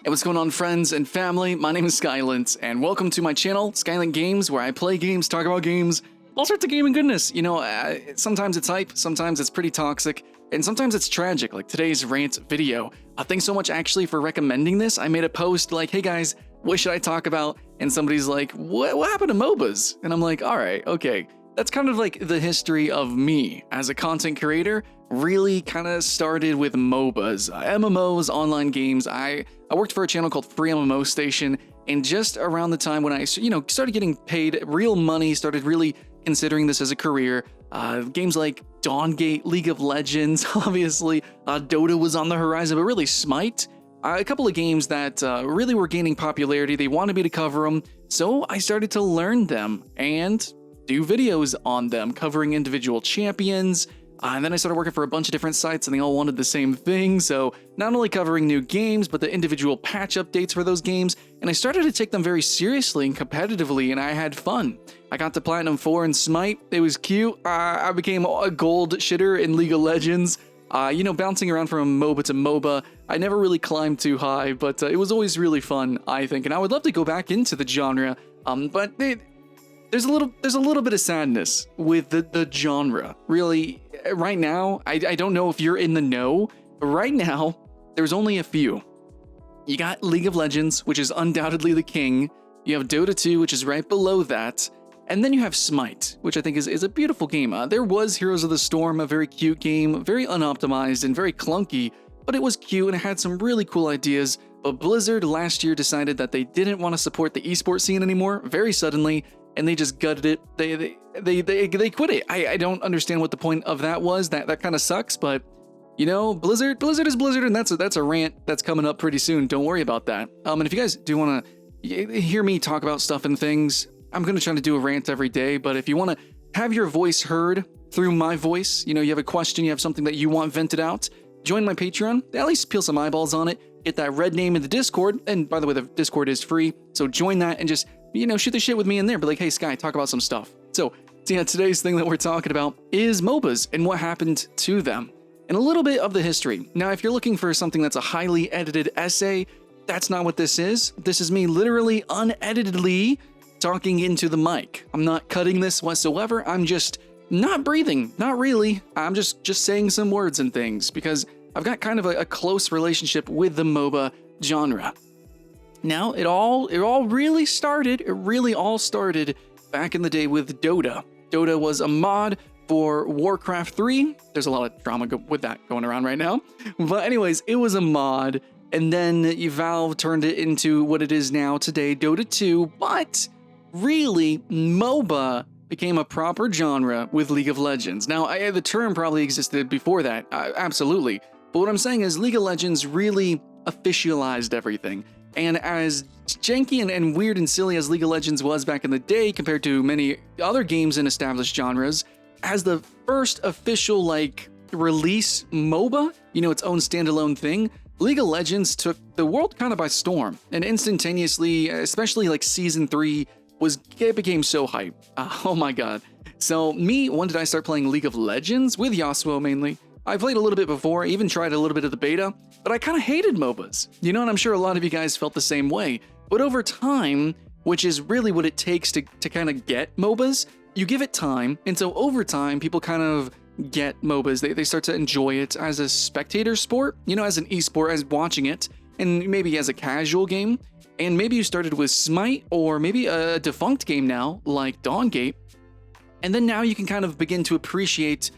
Hey, what's going on, friends and family? My name is Skylent, and welcome to my channel, Skylent Games, where I play games, talk about games, all sorts of gaming goodness. You know, sometimes it's hype, sometimes it's pretty toxic, and sometimes it's tragic, like today's rant video. Thanks so much, actually, for recommending this. I made a post like, hey guys, what should I talk about? And somebody's like, what happened to MOBAs? And I'm like, all right, okay. That's kind of like the history of me as a content creator. Really kind of started with MOBAs, MMOs, online games. I worked for a channel called Free MMO Station, and just around the time when I, started getting paid real money, started really considering this as a career, games like Dawngate, League of Legends, obviously, Dota was on the horizon, but really Smite, a couple of games that really were gaining popularity. They wanted me to cover them, so I started to learn them and do videos on them, covering individual champions. And then I started working for a bunch of different sites, and they all wanted the same thing. So not only covering new games, but the individual patch updates for those games. And I started to take them very seriously and competitively, and I had fun. I got to Platinum 4 in Smite. It was cute. I became a gold shitter in League of Legends. Bouncing around from MOBA to MOBA. I never really climbed too high, but it was always really fun, I think. And I would love to go back into the genre, but there's a little bit of sadness with the genre. Really, right now, I don't know if you're in the know, but right now, there's only a few. You got League of Legends, which is undoubtedly the king. You have Dota 2, which is right below that. And then you have Smite, which I think is a beautiful game. There was Heroes of the Storm, a very cute game, very unoptimized and very clunky, but it was cute and it had some really cool ideas. But Blizzard last year decided that they didn't want to support the esports scene anymore, very suddenly, and they just gutted it. They quit it. I don't understand what the point of that was. That kind of sucks, but you know, Blizzard is Blizzard, and that's a rant that's coming up pretty soon. Don't worry about that. And if you guys do want to hear me talk about stuff and things, I'm going to try to do a rant every day. But if you want to have your voice heard through my voice, you have a question, you have something that you want vented out, join my Patreon. At least peel some eyeballs on it. Get that red name in the Discord. And by the way, the Discord is free, so join that and just shoot the shit with me in there. Be like, hey, Sky, talk about some stuff. So yeah, today's thing that we're talking about is MOBAs and what happened to them, and a little bit of the history. Now, if you're looking for something that's a highly edited essay, that's not what this is. This is me literally uneditedly talking into the mic. I'm not cutting this whatsoever. I'm just not breathing. Not really. I'm just saying some words and things because I've got kind of a close relationship with the MOBA genre. Now, it all really started back in the day with Dota. Dota was a mod for Warcraft 3. There's a lot of drama with that going around right now. But anyways, it was a mod, and then Valve turned it into what it is now today, Dota 2. But really, MOBA became a proper genre with League of Legends. Now, the term probably existed before that, absolutely. But what I'm saying is League of Legends really officialized everything. And as janky and weird and silly as League of Legends was back in the day compared to many other games in established genres, as the first official release MOBA, its own standalone thing, League of Legends took the world kind of by storm. And instantaneously, especially Season 3, it became so hype. Oh my god. So when did I start playing League of Legends? With Yasuo mainly. I played a little bit before, I even tried a little bit of the beta, but I kind of hated MOBAs. And I'm sure a lot of you guys felt the same way. But over time, which is really what it takes to kind of get MOBAs, you give it time, and so over time, people kind of get MOBAs. They start to enjoy it as a spectator sport, as an esport, as watching it, and maybe as a casual game. And maybe you started with Smite, or maybe a defunct game now, like Dawngate. And then now you can kind of begin to appreciate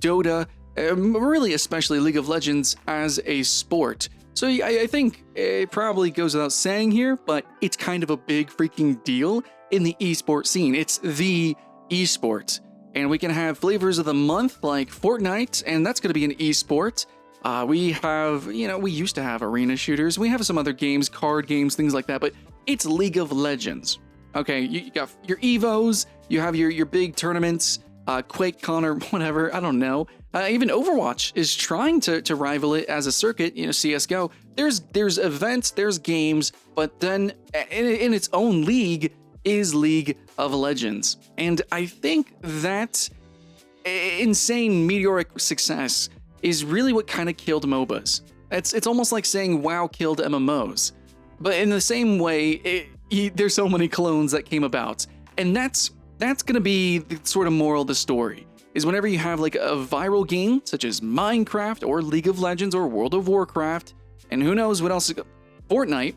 Dota, really especially League of Legends, as a sport. So I think it probably goes without saying here, but it's kind of a big freaking deal in the esport scene. It's the esport. And we can have flavors of the month like Fortnite, and that's going to be an esport. We have, we used to have arena shooters. We have some other games, card games, things like that, but it's League of Legends. Okay, you got your Evos, you have your big tournaments, QuakeCon or whatever, I don't know. Even Overwatch is trying to rival it as a circuit, CSGO. There's events, there's games, but then in its own league is League of Legends. And I think that insane meteoric success is really what kind of killed MOBAs. It's almost like saying WoW killed MMOs. But in the same way, there's so many clones that came about. And that's going to be the sort of moral of the story, is whenever you have like a viral game, such as Minecraft or League of Legends or World of Warcraft, and who knows what else, Fortnite,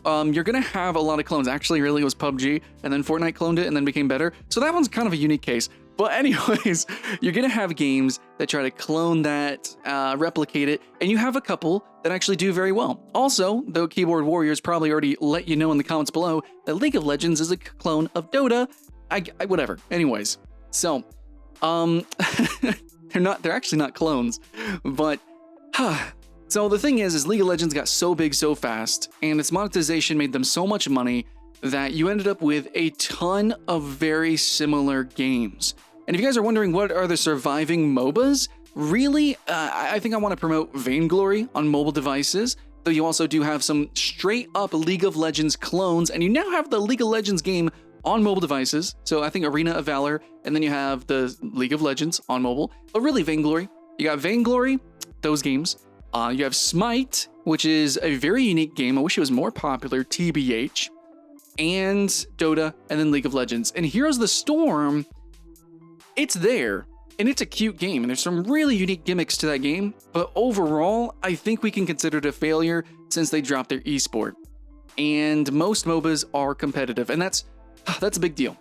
you're going to have a lot of clones. Actually, really, it was PUBG, and then Fortnite cloned it and then became better. So that one's kind of a unique case. But anyways, you're going to have games that try to clone that, replicate it, and you have a couple that actually do very well. Also, though Keyboard Warriors probably already let you know in the comments below that League of Legends is a clone of Dota. Whatever. Anyways, so, they're actually not clones, but, so the thing is League of Legends got so big so fast, and its monetization made them so much money that you ended up with a ton of very similar games. And if you guys are wondering what are the surviving MOBAs, really, I think I want to promote Vainglory on mobile devices, though you also do have some straight up League of Legends clones, and you now have the League of Legends game on mobile devices. So I think Arena of Valor, and then you have the League of Legends on mobile, but really Vainglory. You got Vainglory, those games. You have Smite, which is a very unique game. I wish it was more popular, TBH. And Dota, and then League of Legends. And Heroes of the Storm, it's there, and it's a cute game, and there's some really unique gimmicks to that game, but overall, I think we can consider it a failure since they dropped their esport. And most MOBAs are competitive, and that's a big deal.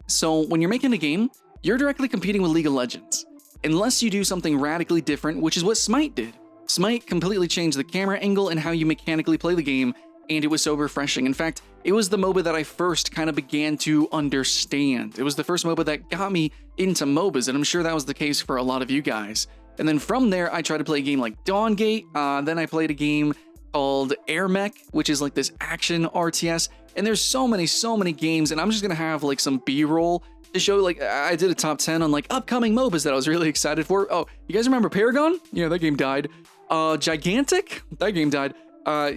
So when you're making a game, you're directly competing with League of Legends, unless you do something radically different, which is what Smite did. Smite completely changed the camera angle and how you mechanically play the game, and it was so refreshing. In fact, it was the MOBA that I first kind of began to understand. It was the first MOBA that got me into MOBAs, and I'm sure that was the case for a lot of you guys. And then from there, I tried to play a game like Dawngate, then I played a game called Air Mech, which is like this action RTS, and there's so many games, and I'm just gonna have like some B-roll to show, like, I did a top 10 on like upcoming MOBAs that I was really excited for. Oh, you guys remember Paragon? Yeah, that game died. Gigantic? That game died.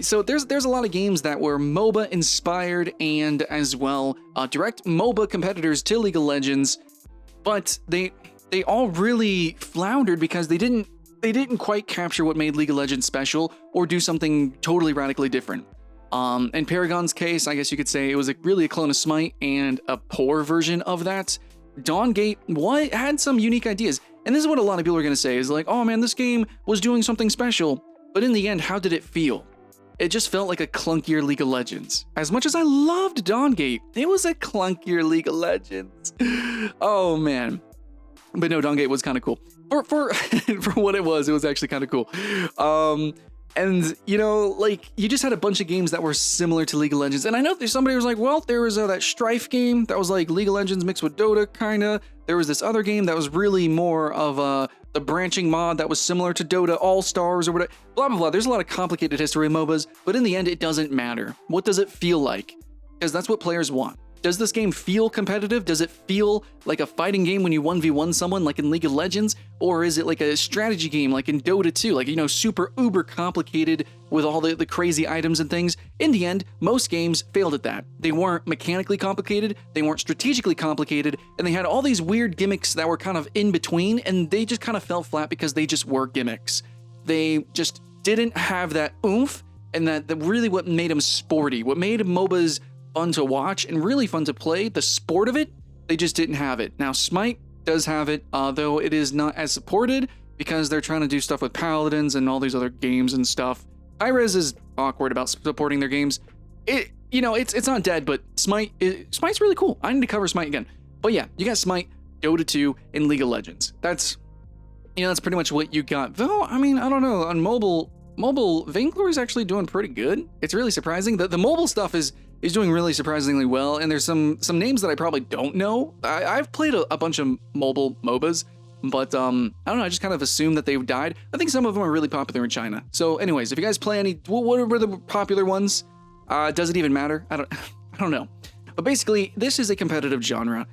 So there's a lot of games that were MOBA inspired and as well direct MOBA competitors to League of Legends, but they all really floundered because they didn't quite capture what made League of Legends special or do something totally radically different. In Paragon's case, I guess you could say it was really a clone of Smite and a poor version of that. Dawngate had some unique ideas, and this is what a lot of people are going to say is like, oh man, this game was doing something special, but in the end, how did it feel? It just felt like a clunkier League of Legends. As much as I loved Dawngate, it was a clunkier League of Legends. Oh man. But no, Dawngate was kind of cool. For what it was actually kind of cool. And you know, like, you just had a bunch of games that were similar to League of Legends. And I know there's somebody who was like, well, there was that Strife game that was like League of Legends mixed with Dota, kinda. There was this other game that was really more of the branching mod that was similar to Dota All-Stars or whatever, blah, blah, blah. There's a lot of complicated history in MOBAs, but in the end, it doesn't matter. What does it feel like? Because that's what players want. Does this game feel competitive? Does it feel like a fighting game when you 1v1 someone like in League of Legends? Or is it like a strategy game like in Dota 2? Like, you know, super uber complicated with all the crazy items and things? In the end, most games failed at that. They weren't mechanically complicated, they weren't strategically complicated, and they had all these weird gimmicks that were kind of in between, and they just kind of fell flat because they just were gimmicks. They just didn't have that oomph, and that really what made them sporty, what made MOBAs fun to watch and really fun to play, the sport of it, they just didn't have it. Now, Smite does have it, though it is not as supported because they're trying to do stuff with Paladins and all these other games and stuff. Hi-Rez is awkward about supporting their games. It's not dead, but Smite's really cool. I need to cover Smite again. But yeah, you got Smite, Dota 2, and League of Legends. That's pretty much what you got. Though, I mean, I don't know, on mobile, Vainglory is actually doing pretty good. It's really surprising. The mobile stuff is doing really surprisingly well, and there's some names that I probably don't know. I've played a bunch of mobile MOBAs, but I don't know, I just kind of assumed that they've died. I think some of them are really popular in China. So anyways, if you guys play any, what were the popular ones? Does it even matter? I don't know. But basically, this is a competitive genre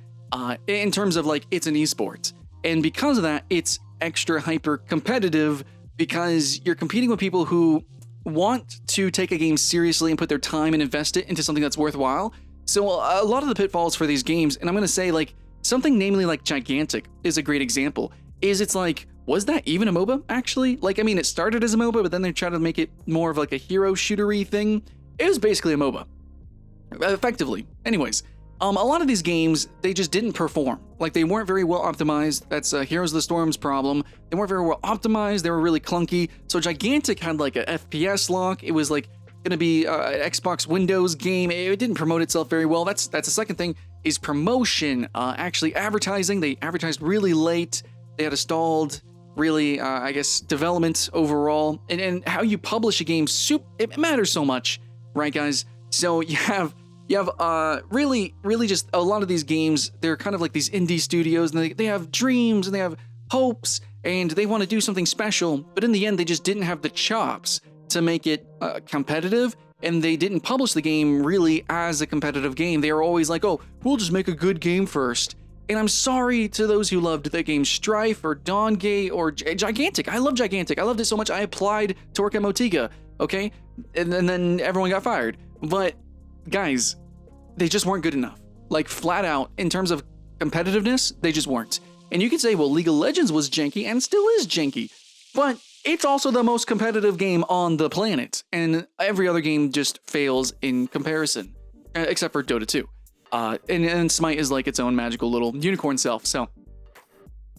in terms of like, it's an esport. And because of that, it's extra hyper competitive because you're competing with people who want to take a game seriously and put their time and invest it into something that's worthwhile. So a lot of the pitfalls for these games, and I'm going to say like something namely like Gigantic is a great example, is it's like, was that even a MOBA actually? Like, I mean, it started as a MOBA, but then they tried to make it more of like a hero shootery thing. it was basically a MOBA, effectively. Anyways, a lot of these games, they just didn't perform. Like, they weren't very well optimized. That's Heroes of the Storm's problem. They weren't very well optimized. They were really clunky. So Gigantic had like a FPS lock. It was like gonna be an Xbox Windows game. It didn't promote itself very well. That's the second thing, is promotion. Actually advertising. They advertised really late. They had a stalled, really, I guess, development overall. And how you publish a game, it matters so much, right, guys? So you have really just a lot of these games, they're kind of like these indie studios, and they have dreams and they have hopes and they want to do something special, but in the end they just didn't have the chops to make it competitive, and they didn't publish the game really as a competitive game. They were always like, oh, we'll just make a good game first. And I'm sorry to those who loved the game Strife or Dawngate or Gigantic. I love Gigantic. I loved it so much I applied to work at Motiga, okay? And then everyone got fired. But guys, they just weren't good enough. Like, flat out, in terms of competitiveness, they just weren't. And you could say, well, League of Legends was janky and still is janky, but it's also the most competitive game on the planet, and every other game just fails in comparison, except for Dota 2. And Smite is like its own magical little unicorn self. So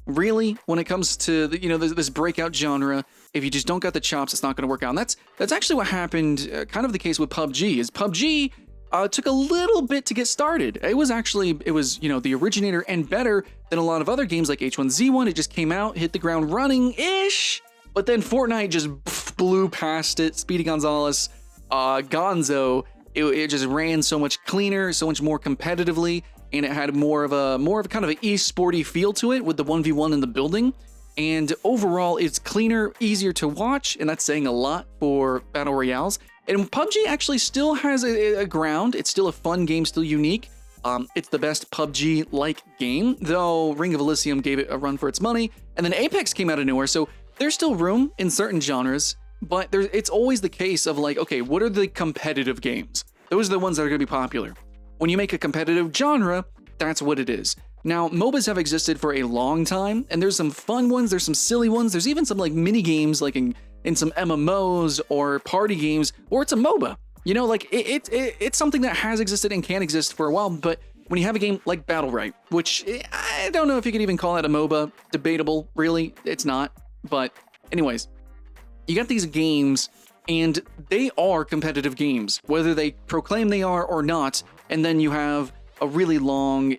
really, when it comes to this breakout genre, if you just don't got the chops, it's not going to work out. And that's actually what happened. Kind of the case with PUBG. Is PUBG took a little bit to get started. It was the originator and better than a lot of other games like H1Z1. It just came out, hit the ground running ish. But then Fortnite just blew past it. Speedy Gonzalez, Gonzo, it just ran so much cleaner, so much more competitively, and it had more of a kind of an e-sporty feel to it with the 1v1 in the building. And overall, it's cleaner, easier to watch, and that's saying a lot for battle royales. And PUBG actually still has a ground. It's still a fun game, still unique. It's the best PUBG-like game, though Ring of Elysium gave it a run for its money, and then Apex came out of nowhere, so there's still room in certain genres, but it's always the case of like, okay, what are the competitive games? Those are the ones that are going to be popular. When you make a competitive genre, that's what it is. Now, MOBAs have existed for a long time, and there's some fun ones, there's some silly ones, there's even some like mini games like in some MMOs or party games, or it's a MOBA. You know, like it's something that has existed and can exist for a while, but when you have a game like Battlerite, which I don't know if you could even call that a MOBA, debatable, really, it's not. But anyways, you got these games, and they are competitive games, whether they proclaim they are or not, and then you have a really long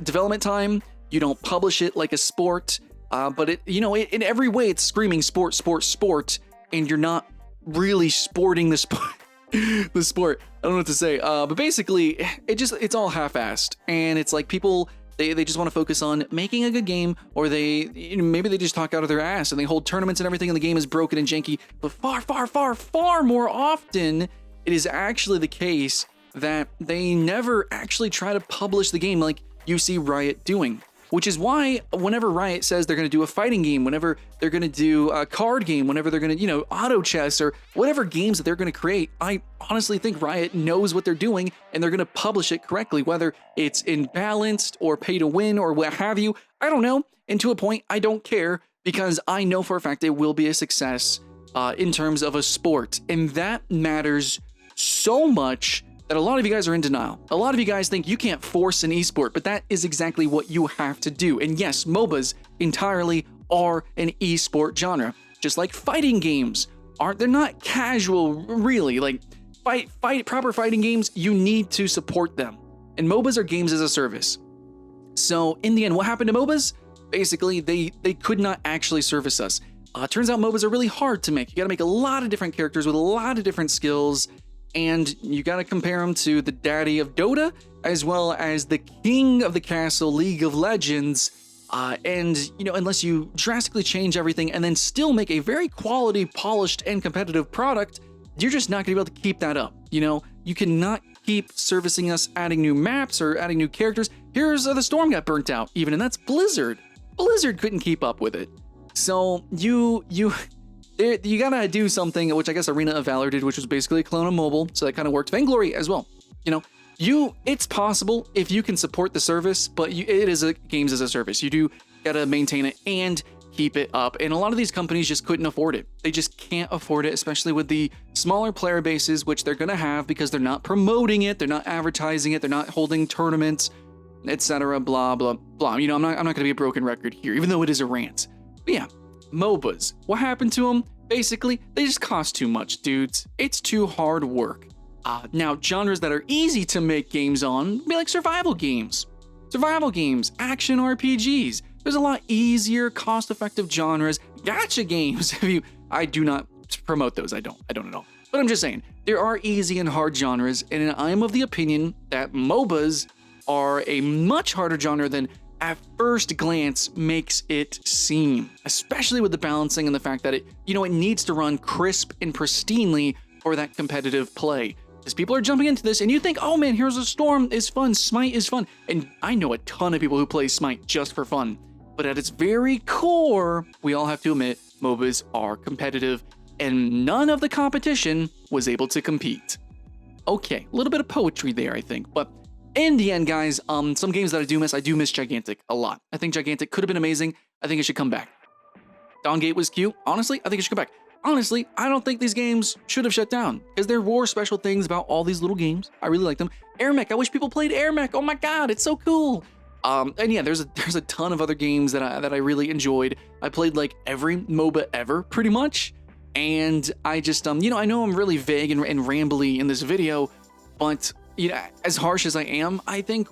development time. You don't publish it like a sport, but in every way it's screaming sport, sport, sport, and you're not really sporting the sport. The sport. I don't know what to say. But basically, it's all half-assed, and it's like people they just want to focus on making a good game, or maybe they just talk out of their ass and they hold tournaments and everything, and the game is broken and janky. But far more often, it is actually the case that they never actually try to publish the game like you see Riot doing. Which is why whenever Riot says they're going to do a fighting game, whenever they're going to do a card game, whenever they're going to, auto chess or whatever games that they're going to create, I honestly think Riot knows what they're doing and they're going to publish it correctly, whether it's imbalanced or pay to win or what have you. I don't know. And to a point, I don't care, because I know for a fact it will be a success in terms of a sport. And that matters so much that a lot of you guys are in denial. A lot of you guys think you can't force an esport, but that is exactly what you have to do. And yes, MOBAs entirely are an esport genre, just like fighting games aren't. They're not casual, really. Like proper fighting games, you need to support them. And MOBAs are games as a service. So in the end, what happened to MOBAs? Basically, they could not actually service us. Turns out MOBAs are really hard to make. You gotta make a lot of different characters with a lot of different skills, and you gotta compare them to the daddy of Dota, as well as the king of the castle, League of Legends. Unless you drastically change everything and then still make a very quality, polished, and competitive product, you're just not gonna be able to keep that up. You cannot keep servicing us, adding new maps or adding new characters. Here's the Storm got burnt out even, and that's Blizzard. Blizzard couldn't keep up with it. So you gotta do something, which I guess Arena of Valor did, which was basically a clone of mobile, so that kind of worked. Vainglory as well. It's possible if you can support the service, but it is a games as a service. You do gotta maintain it, and keep it up. And a lot of these companies just couldn't afford it. They just can't afford it, especially with the smaller player bases, which they're going to have because they're not promoting it, they're not advertising it, they're not holding tournaments, etc. Blah, blah, blah. You know, I'm not going to be a broken record here, even though it is a rant. But yeah, MOBAs. What happened to them? Basically, they just cost too much, dudes. It's too hard work. Now, genres that are easy to make games on be like survival games, action RPGs. There's a lot easier, cost-effective genres. Gacha games. I do not promote those. I don't at all. But I'm just saying, there are easy and hard genres, and I am of the opinion that MOBAs are a much harder genre than at first glance makes it seem, especially with the balancing and the fact that it needs to run crisp and pristinely for that competitive play. Because people are jumping into this and you think, oh man, Heroes of Storm is fun, Smite is fun. And I know a ton of people who play Smite just for fun. But at its very core, we all have to admit, MOBAs are competitive and none of the competition was able to compete. Okay, a little bit of poetry there, I think. But in the end, guys, some games that I do miss Gigantic a lot. I think Gigantic could have been amazing. I think it should come back. Dawngate was cute. Honestly, I think it should come back. Honestly, I don't think these games should have shut down because there were special things about all these little games. I really like them. Air Mech, I wish people played Air Mech. Oh my god, it's so cool. And yeah, there's a ton of other games that I really enjoyed. I played like every MOBA ever, pretty much. And I just, I know I'm really vague and rambly in this video, but as harsh as I am, I think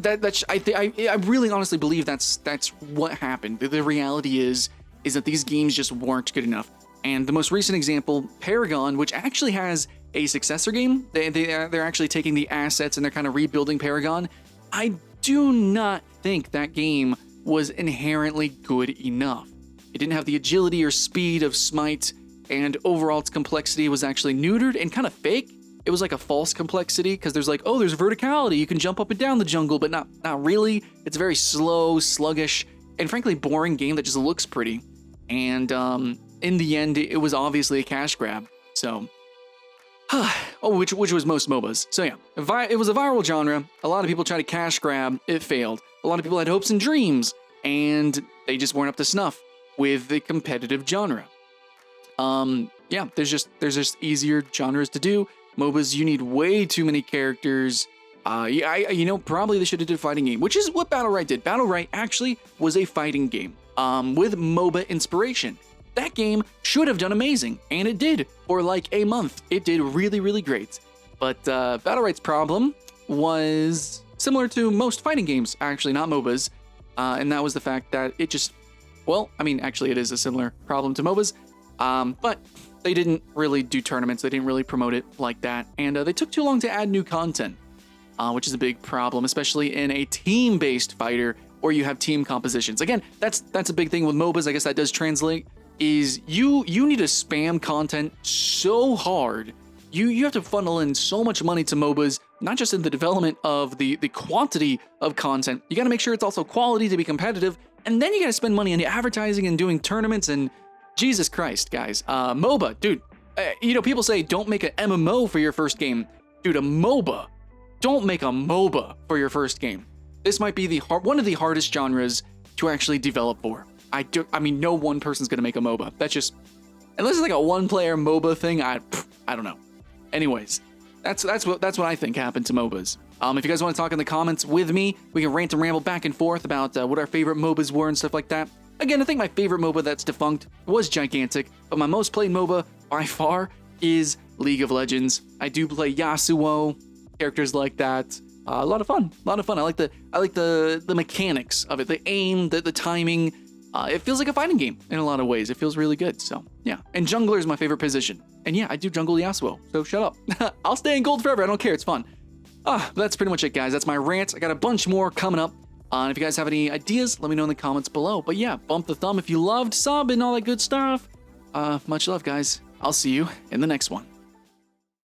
I really honestly believe that's what happened. The reality is that these games just weren't good enough. And the most recent example, Paragon, which actually has a successor game, they're actually taking the assets and they're kind of rebuilding Paragon. I do not think that game was inherently good enough. It didn't have the agility or speed of Smite, and overall its complexity was actually neutered and kind of fake. It was like a false complexity because there's like, oh, there's verticality, you can jump up and down the jungle, but not really. It's a very slow, sluggish, and frankly boring game that just looks pretty. And in the end, it was obviously a cash grab. So, which was most MOBAs. So yeah, it was a viral genre. A lot of people tried to cash grab. It failed. A lot of people had hopes and dreams, and they just weren't up to snuff with the competitive genre. Yeah, there's just easier genres to do. MOBAs, you need way too many characters. Probably they should have did a fighting game, which is what Battlerite did. Battlerite actually was a fighting game, with MOBA inspiration. That game should have done amazing, and it did for like a month. It did really, really great. But Battlerite's problem was similar to most fighting games, actually, not MOBAs, and that was the fact that it just, actually it is a similar problem to MOBAs, but they didn't really do tournaments, they didn't really promote it like that, and they took too long to add new content, which is a big problem, especially in a team-based fighter where you have team compositions. Again, that's a big thing with MOBAs, I guess that does translate, is you need to spam content so hard. You have to funnel in so much money to MOBAs, not just in the development of the quantity of content. You got to make sure it's also quality to be competitive, and then you got to spend money on the advertising and doing tournaments, and Jesus Christ, guys. MOBA, dude, people say don't make an MMO for your first game. Dude, a MOBA. Don't make a MOBA for your first game. This might be one of the hardest genres to actually develop for. No one person's gonna make a MOBA. That's just, unless it's like a one-player MOBA thing, I don't know. Anyways, that's what I think happened to MOBAs. If you guys want to talk in the comments with me, we can rant and ramble back and forth about what our favorite MOBAs were and stuff like that. Again, I think my favorite MOBA that's defunct was Gigantic, but my most played MOBA by far is League of Legends. I do play Yasuo, characters like that. A lot of fun. I like the mechanics of it, the aim, the timing. It feels like a fighting game in a lot of ways. It feels really good. So yeah, and jungler is my favorite position. And yeah, I do jungle Yasuo. So shut up. I'll stay in gold forever. I don't care. It's fun. That's pretty much it, guys. That's my rant. I got a bunch more coming up. And if you guys have any ideas, let me know in the comments below. But yeah, bump the thumb if you loved, sub, and all that good stuff. Much love, guys. I'll see you in the next one.